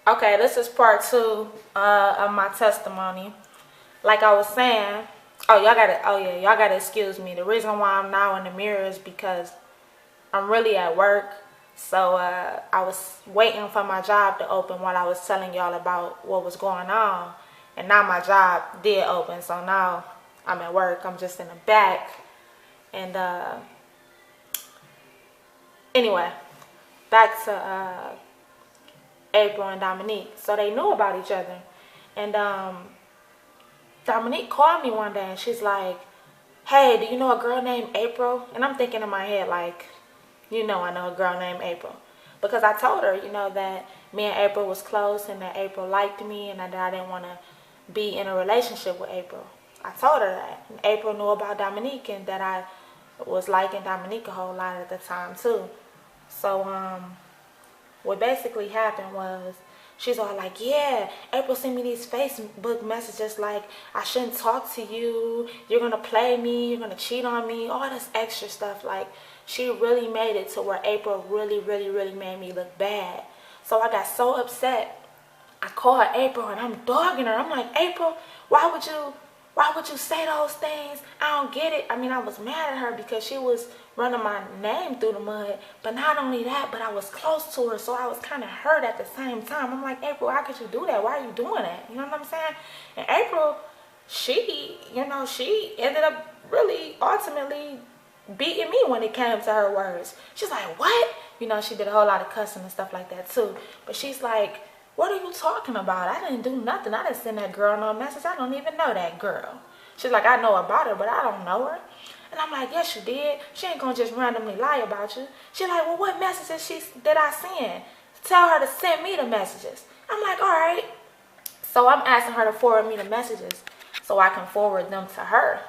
Okay, this is part two of my testimony. Like I was saying, y'all gotta excuse me. The reason why I'm now in the mirror is because I'm really at work. So I was waiting for my job to open while I was telling y'all about what was going on. And now my job did open, so now I'm at work. I'm just in the back. And anyway, back to April and Dominique. So they knew about each other. And Dominique called me one day and she's like, hey, do you know a girl named April? And I'm thinking in my head like, I know a girl named April. Because I told her, that me and April was close and that April liked me and that I didn't want to be in a relationship with April. I told her that. And April knew about Dominique and that I was liking Dominique a whole lot at the time too. So what basically happened was she's all like, yeah, April sent me these Facebook messages like, I shouldn't talk to you, you're going to play me, you're going to cheat on me, all this extra stuff. Like, she really made it to where April really, really, really made me look bad. So I got so upset. I called April and I'm dogging her. I'm like, April, why would you say those things? I don't get it. I mean, I was mad at her because she was running my name through the mud. But not only that, but I was close to her, so I was kind of hurt at the same time. I'm like, April, how could you do that? Why are you doing that? You know what I'm saying? And April, she ended up really ultimately beating me when it came to her words. She's like, what? She did a whole lot of cussing and stuff like that too. But she's like, what are you talking about? I didn't do nothing. I didn't send that girl no message. I don't even know that girl. She's like, I know about her, but I don't know her. And I'm like, yes, you did. She ain't gonna just randomly lie about you. She's like, well, what messages did I send? Tell her to send me the messages. I'm like, all right. So I'm asking her to forward me the messages so I can forward them to her.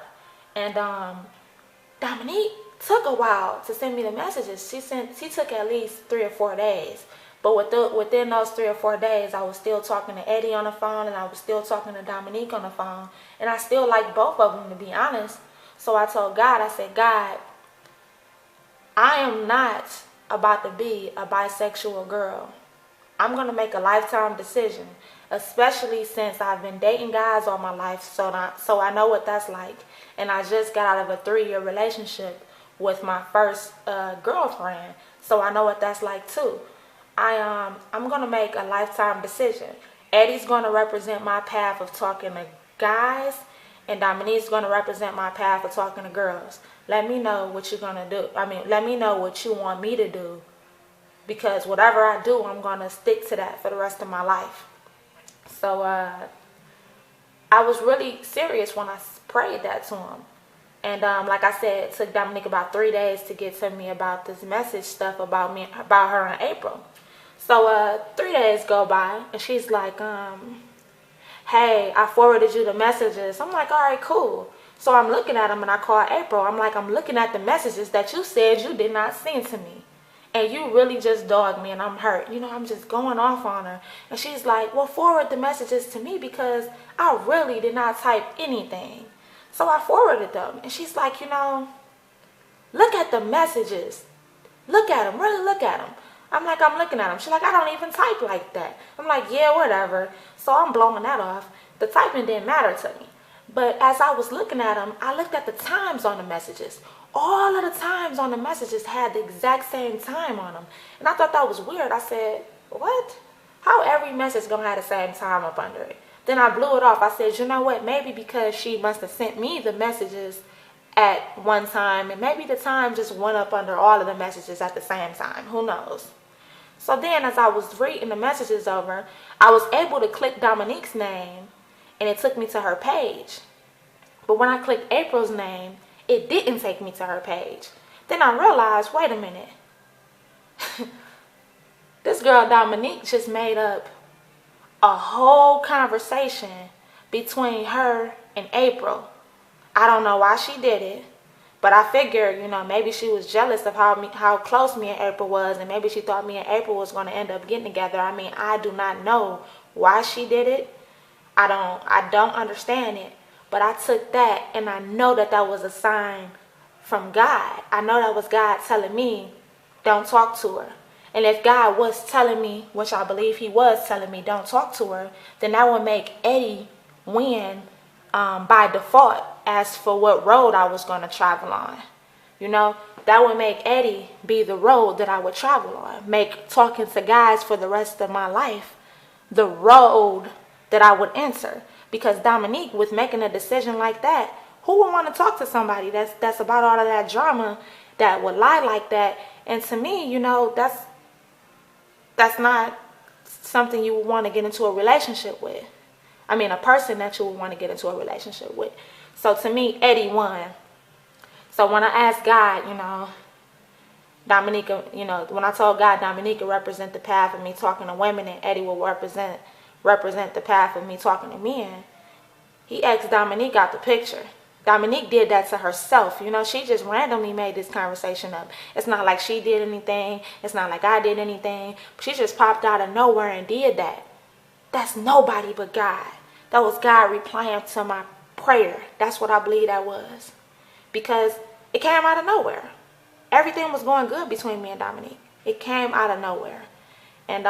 And Dominique took a while to send me the messages. She took at least 3 or 4 days. But within those 3 or 4 days, I was still talking to Eddie on the phone and I was still talking to Dominique on the phone. And I still liked both of them, to be honest. So I told God, I said, God, I am not about to be a bisexual girl. I'm going to make a lifetime decision, especially since I've been dating guys all my life, so I know what that's like. And I just got out of a 3-year relationship with my first girlfriend, so I know what that's like too. I'm going to make a lifetime decision. Eddie's going to represent my path of talking to guys, and Dominique's going to represent my path of talking to girls. Let me know what you're going to do. Let me know what you want me to do, because whatever I do, I'm going to stick to that for the rest of my life. So I was really serious when I prayed that to him. And like I said, it took Dominique about 3 days to get to me about this message stuff about her and April. So 3 days go by and she's like, hey, I forwarded you the messages. I'm like, all right, cool. So I'm looking at them and I call April. I'm like, I'm looking at the messages that you said you did not send to me. And you really just dogged me and I'm hurt. I'm just going off on her. And she's like, well, forward the messages to me because I really did not type anything. So I forwarded them. And she's like, look at the messages. Look at them. Really look at them. I'm like, I'm looking at them. She's like, I don't even type like that. I'm like, yeah, whatever. So I'm blowing that off. The typing didn't matter to me. But as I was looking at them, I looked at the times on the messages. All of the times on the messages had the exact same time on them. And I thought that was weird. I said, what? How every message gonna have the same time up under it? Then I blew it off. I said, you know what? Maybe because she must have sent me the messages at one time, and maybe the time just went up under all of the messages at the same time. Who knows? So then as I was reading the messages over, I was able to click Dominique's name, and it took me to her page. But when I clicked April's name, it didn't take me to her page. Then I realized, wait a minute. This girl Dominique just made up a whole conversation between her and April. I don't know why she did it, but I figured, maybe she was jealous of how close me and April was, and maybe she thought me and April was going to end up getting together. I do not know why she did it. I don't understand it. But I took that and I know that that was a sign from God. I know that was God telling me, don't talk to her. And if God was telling me, which I believe he was telling me, don't talk to her, then that would make Eddie win by default as for what road I was going to travel on. You know, that would make Eddie be the road that I would travel on. Make talking to guys for the rest of my life the road that I would enter. Because Dominique, with making a decision like that, who would want to talk to somebody that's about all of that drama, that would lie like that? And to me, you know, that's not something you would want to get into a relationship with. I mean, a person that you would want to get into a relationship with. So to me, Eddie won. So when I asked God, you know, Dominica, you know, when I told God Dominica represent the path of me talking to women and Eddie will represent the path of me talking to men, he asked Dominique out the picture. Dominique did that to herself. You know, she just randomly made this conversation up. It's not like she did anything. It's not like I did anything. She just popped out of nowhere and did that. That's nobody but God. That was God replying to my prayer. That's what I believe that was. Because it came out of nowhere. Everything was going good between me and Dominique. It came out of nowhere. And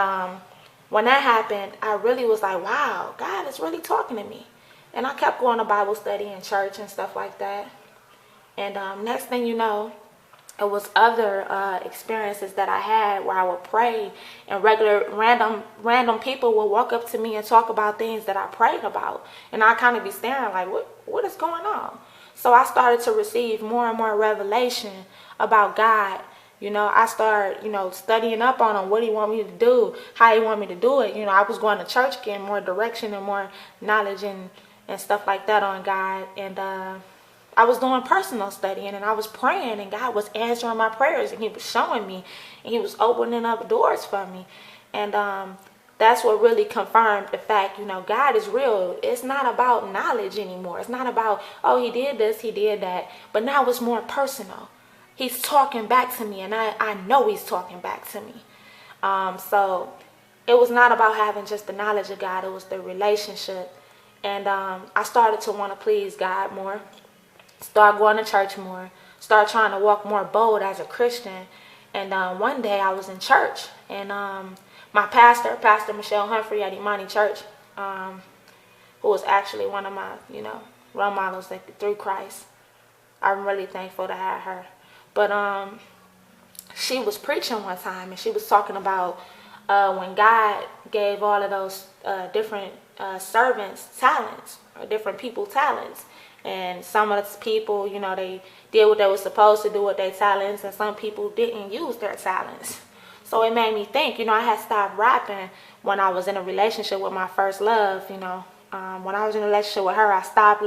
when that happened, I really was like, wow, God is really talking to me. And I kept going to Bible study and church and stuff like that. And next thing you know, it was other experiences that I had where I would pray and random people would walk up to me and talk about things that I prayed about. And I kind of be staring like, what is going on? So I started to receive more and more revelation about God. You know, I started, you know, studying up on him, what he want me to do, how he want me to do it. You know, I was going to church, getting more direction and more knowledge and stuff like that on God. And I was doing personal studying and I was praying and God was answering my prayers and he was showing me and he was opening up doors for me. And that's what really confirmed the fact, you know, God is real. It's not about knowledge anymore. It's not about, oh, he did this, he did that. But now it's more personal. He's talking back to me and I know he's talking back to me. So it was not about having just the knowledge of God. It was the relationship. And I started to want to please God more. Start going to church more. Start trying to walk more bold as a Christian. And one day I was in church. And my pastor, Pastor Michelle Humphrey at Imani Church, who was actually one of my, you know, role models through Christ. I'm really thankful to have her. But she was preaching one time and she was talking about when God gave all of those different servants talents, or different people talents. And some of the people, you know, they did what they were supposed to do with their talents, and some people didn't use their talents. So it made me think, you know, I had stopped rapping when I was in a relationship with my first love, you know. When I was in a relationship with her, I stopped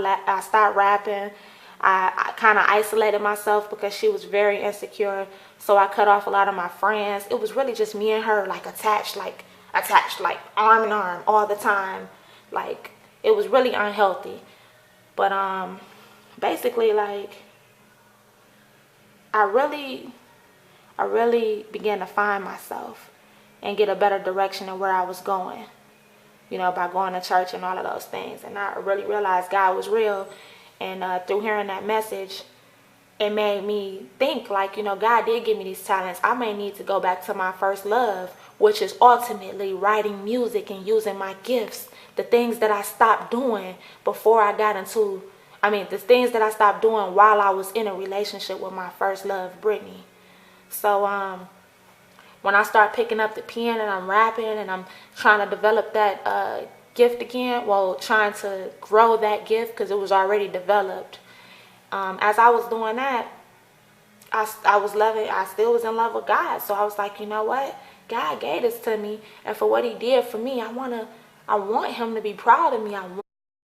rapping. I kind of isolated myself because she was very insecure. So I cut off a lot of my friends. It was really just me and her, like attached, like arm in arm all the time. Like, it was really unhealthy. But basically, like, I really began to find myself and get a better direction in where I was going, you know, by going to church and all of those things. And I really realized God was real. And through hearing that message, it made me think, like, you know, God did give me these talents. I may need to go back to my first love, which is ultimately writing music and using my gifts. The things that I stopped doing before I got into, the things that I stopped doing while I was in a relationship with my first love, Brittany. So when I start picking up the pen and I'm rapping and I'm trying to develop that gift again, well, trying to grow that gift because it was already developed. As I was doing that, I still was in love with God. So I was like, you know what? God gave this to me, and for what he did for me, I want him to be proud of me.